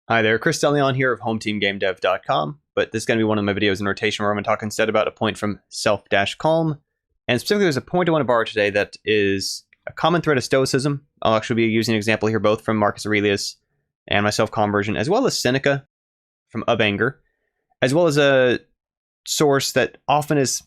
Hi there, Chris DeLeon here of HomeTeamGameDev.com, but this is going to be one of my videos in rotation where I'm going to talk instead about a point from Self-Calm, and specifically there's a point I want to borrow today that is a common thread of Stoicism. I'll actually be using an example here both from Marcus Aurelius and my Self-Calm version, as well as Seneca from Of Anger, as well as a source that often is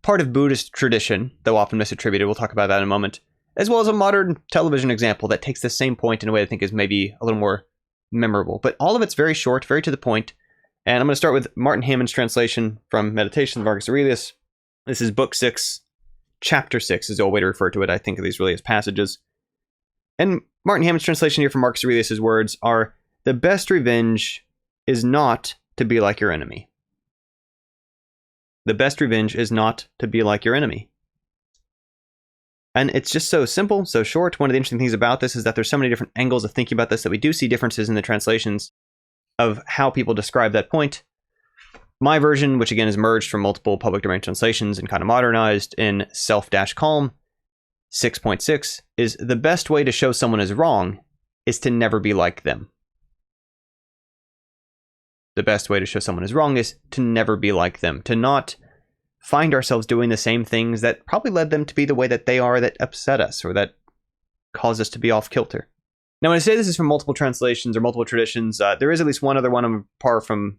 part of Buddhist tradition, though often misattributed. We'll talk about that in a moment, as well as a modern television example that takes the same point in a way I think is maybe a little more memorable. But all of it's very short, very to the point. And I'm going to start with Martin Hammond's translation from Meditations of Marcus Aurelius. This is Book 6, Chapter 6 is the old way to refer to it. I think of these really as passages. And Martin Hammond's translation here from Marcus Aurelius' words are, "The best revenge is not to be like your enemy." The best revenge is not to be like your enemy. And it's just so simple, so short. One of the interesting things about this is that there's so many different angles of thinking about this that we do see differences in the translations of how people describe that point. My version, which again is merged from multiple public domain translations and kind of modernized in Self-Calm 6.6, is the best way to show someone is wrong is to never be like them. The best way to show someone is wrong is to never be like them, to not find ourselves doing the same things that probably led them to be the way that they are, that upset us or that caused us to be off kilter. Now, when I say this is from multiple translations or multiple traditions, there is at least one other one I'm apart from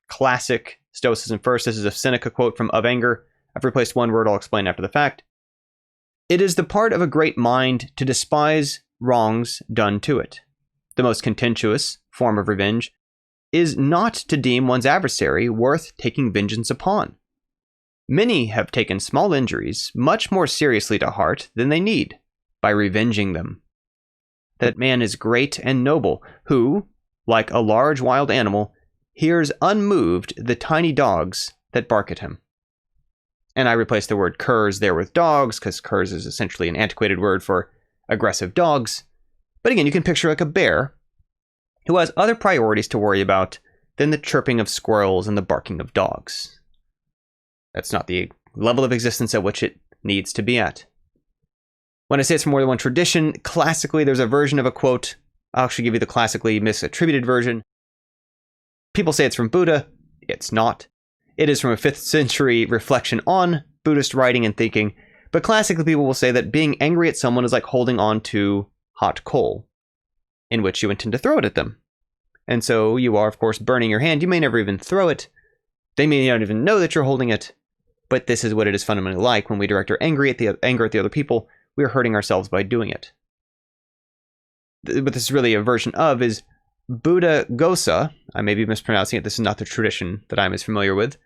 classic Stoicism first. This is a Seneca quote from Of Anger. I've replaced one word I'll explain after the fact. "It is the part of a great mind to despise wrongs done to it. The most contemptuous form of revenge is not to deem one's adversary worth taking vengeance upon. Many have taken small injuries much more seriously to heart than they need by revenging them. That man is great and noble who, like a large wild animal, hears unmoved the tiny dogs that bark at him." And I replaced the word curs there with dogs, because curs is essentially an antiquated word for aggressive dogs. But again, you can picture like a bear who has other priorities to worry about than the chirping of squirrels and the barking of dogs. That's not the level of existence at which it needs to be at. When I say it's from more than one tradition, classically there's a version of a quote. I'll actually give you the classically misattributed version. People say it's from Buddha. It's not. It is from a 5th century reflection on Buddhist writing and thinking. But classically people will say that being angry at someone is like holding on to hot coal, in which you intend to throw it at them. And so you are, of course, burning your hand. You may never even throw it. They may not even know that you're holding it. But this is what it is fundamentally like. When we direct our anger at the other people, we are hurting ourselves by doing it. What this is really a version of is Buddha Gosa. I may be mispronouncing it. This is not the tradition that I'm as familiar with.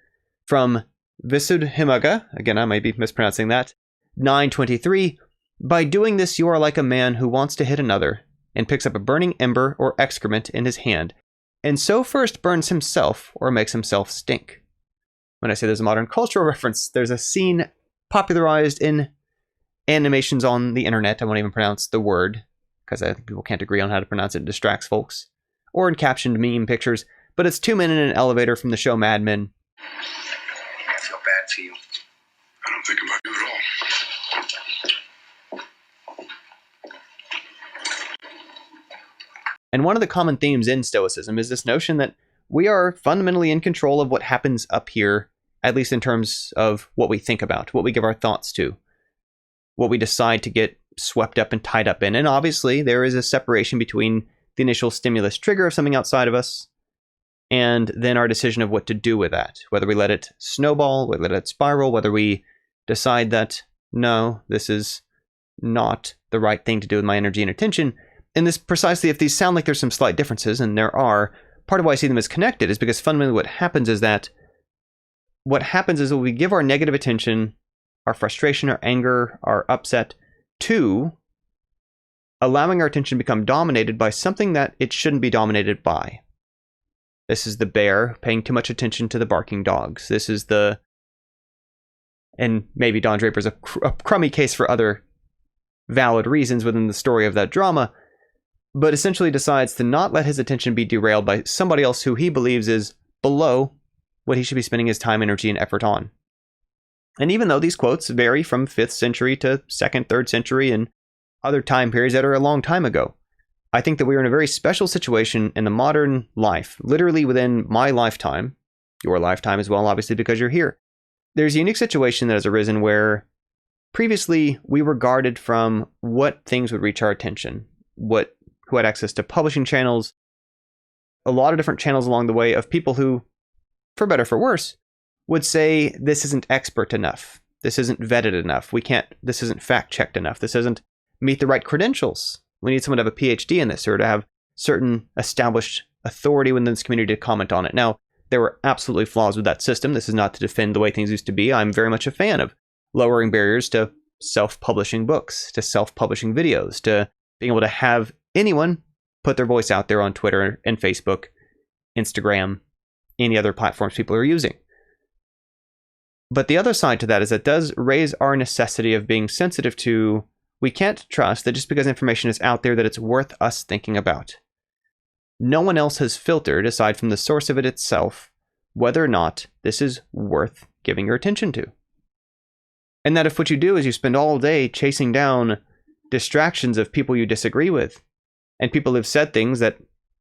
From Visuddhimagga. Again, I may be mispronouncing that. 9:23. "By doing this, you are like a man who wants to hit another and picks up a burning ember or excrement in his hand, and so first burns himself or makes himself stink." When I say there's a modern cultural reference, there's a scene popularized in animations on the internet. I won't even pronounce the word, because I think people can't agree on how to pronounce it. It distracts folks. Or in captioned meme pictures. But it's 2 men in an elevator from the show Mad Men. I feel bad for you. I don't think about you at all. And one of the common themes in Stoicism is this notion that we are fundamentally in control of what happens up here, at least in terms of what we think about, what we give our thoughts to, what we decide to get swept up and tied up in. And obviously, there is a separation between the initial stimulus trigger of something outside of us and then our decision of what to do with that, whether we let it snowball, whether we let it spiral, whether we decide that, no, this is not the right thing to do with my energy and attention. And this precisely, if these sound like there's some slight differences, and there are, part of why I see them as connected is because fundamentally what happens is that when we give our negative attention, our frustration, our anger, our upset, to allowing our attention to become dominated by something that it shouldn't be dominated by. This is the bear paying too much attention to the barking dogs. This is and maybe Don Draper's a crummy case for other valid reasons within the story of that drama, but essentially decides to not let his attention be derailed by somebody else who he believes is below what he should be spending his time, energy, and effort on. And even though these quotes vary from 5th century to 2nd, 3rd century and other time periods that are a long time ago, I think that we are in a very special situation in the modern life, literally within my lifetime, your lifetime as well, obviously, because you're here. There's a unique situation that has arisen where previously we were guarded from what things would reach our attention, who had access to publishing channels, a lot of different channels along the way of people who, for better or for worse, would say this isn't expert enough. This isn't vetted enough. This isn't fact checked enough. This doesn't meet the right credentials. We need someone to have a PhD in this or to have certain established authority within this community to comment on it. Now, there were absolutely flaws with that system. This is not to defend the way things used to be. I'm very much a fan of lowering barriers to self-publishing books, to self-publishing videos, to being able to have anyone put their voice out there on Twitter and Facebook, Instagram, any other platforms people are using. But the other side to that is it does raise our necessity of being sensitive to, we can't trust that just because information is out there that it's worth us thinking about. No one else has filtered, aside from the source of it itself, whether or not this is worth giving your attention to. And that if what you do is you spend all day chasing down distractions of people you disagree with, and people who've said things that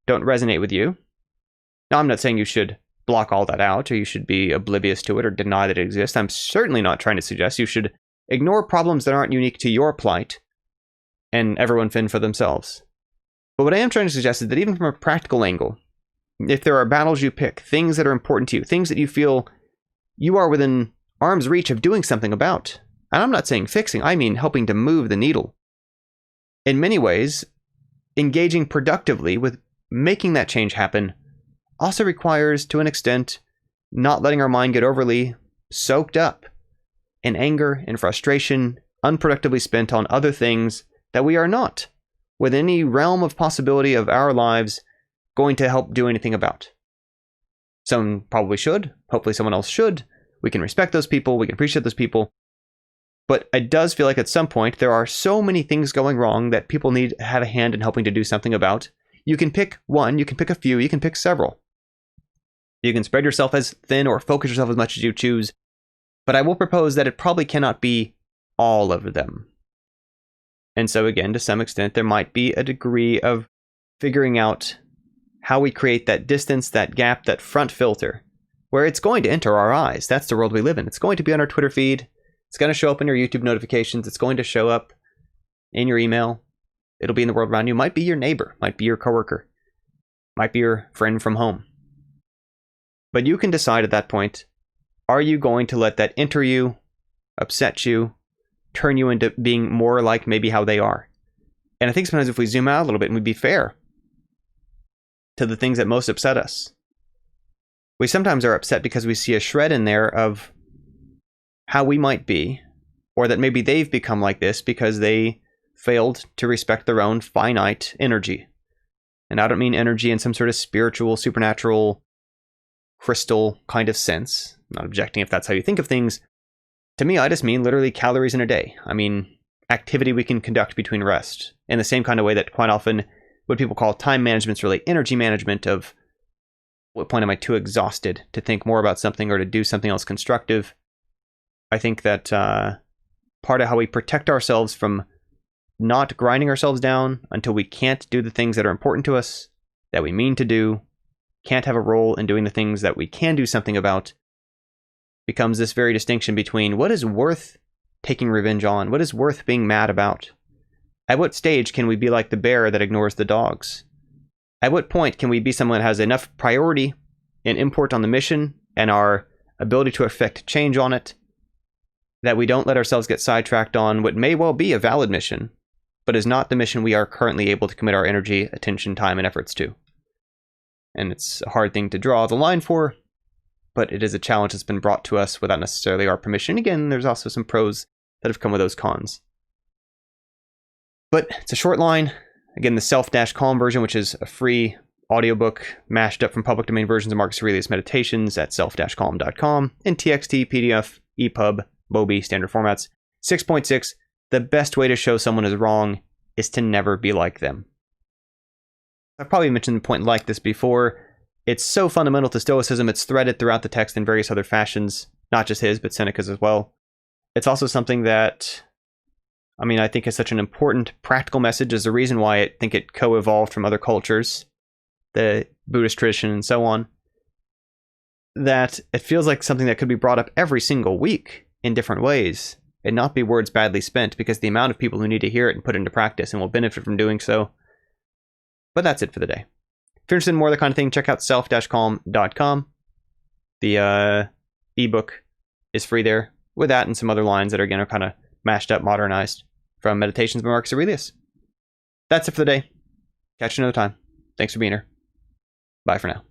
don't resonate with you. Now, I'm not saying you should block all that out, or you should be oblivious to it, or deny that it exists. I'm certainly not trying to suggest you should ignore problems that aren't unique to your plight, and everyone fend for themselves. But what I am trying to suggest is that even from a practical angle, if there are battles you pick, things that are important to you, things that you feel you are within arm's reach of doing something about, and I'm not saying fixing, I mean helping to move the needle. In many ways, engaging productively with making that change happen also requires, to an extent, not letting our mind get overly soaked up in anger and frustration, unproductively spent on other things that we are not, with any realm of possibility of our lives, going to help do anything about. Someone probably should, hopefully someone else should. We can respect those people, we can appreciate those people. But it does feel like at some point there are so many things going wrong that people need to have a hand in helping to do something about. You can pick one, you can pick a few, you can pick several. You can spread yourself as thin or focus yourself as much as you choose. But I will propose that it probably cannot be all of them. And so again, to some extent, there might be a degree of figuring out how we create that distance, that gap, that front filter, where it's going to enter our eyes. That's the world we live in. It's going to be on our Twitter feed. It's going to show up in your YouTube notifications. It's going to show up in your email. It'll be in the world around you. Might be your neighbor. Might be your coworker. Might be your friend from home. But you can decide at that point, are you going to let that enter you, upset you, turn you into being more like maybe how they are? And I think sometimes if we zoom out a little bit and we be fair to the things that most upset us, we sometimes are upset because we see a shred in there of how we might be, or that maybe they've become like this because they failed to respect their own finite energy. And I don't mean energy in some sort of spiritual, supernatural, crystal kind of sense. I'm not objecting if that's how you think of things. To me, I just mean literally calories in a day. I mean activity we can conduct between rest, in the same kind of way that quite often what people call time management is really energy management of what point am I too exhausted to think more about something or to do something else constructive. I think that part of how we protect ourselves from not grinding ourselves down until we can't do the things that are important to us, that we mean to do, can't have a role in doing the things that we can do something about, becomes this very distinction between what is worth taking revenge on, what is worth being mad about. At what stage can we be like the bear that ignores the dogs? At what point can we be someone that has enough priority and import on the mission and our ability to affect change on it that we don't let ourselves get sidetracked on what may well be a valid mission, but is not the mission we are currently able to commit our energy, attention, time, and efforts to. And it's a hard thing to draw the line for, but it is a challenge that's been brought to us without necessarily our permission. Again, there's also some pros that have come with those cons. But it's a short line. Again, the Self-Calm version, which is a free audiobook mashed up from public domain versions of Marcus Aurelius Meditations at self-calm.com, and TXT, PDF, EPUB, Mobi, standard formats. 6.6, the best way to show someone is wrong is to never be like them. I've probably mentioned a point like this before. It's so fundamental to Stoicism, it's threaded throughout the text in various other fashions, not just his, but Seneca's as well. It's also something that I mean, I think it's such an important practical message is the reason why I think it co-evolved from other cultures, the Buddhist tradition and so on, that it feels like something that could be brought up every single week in different ways and not be words badly spent, because the amount of people who need to hear it and put it into practice and will benefit from doing so. But that's it for the day. If you're interested in more of the kind of thing, check out self-calm.com. The ebook is free there with that and some other lines that are, again, are kind of mashed up, modernized from Meditations by Marcus Aurelius. That's it for the day. Catch you another time. Thanks for being here. Bye for now.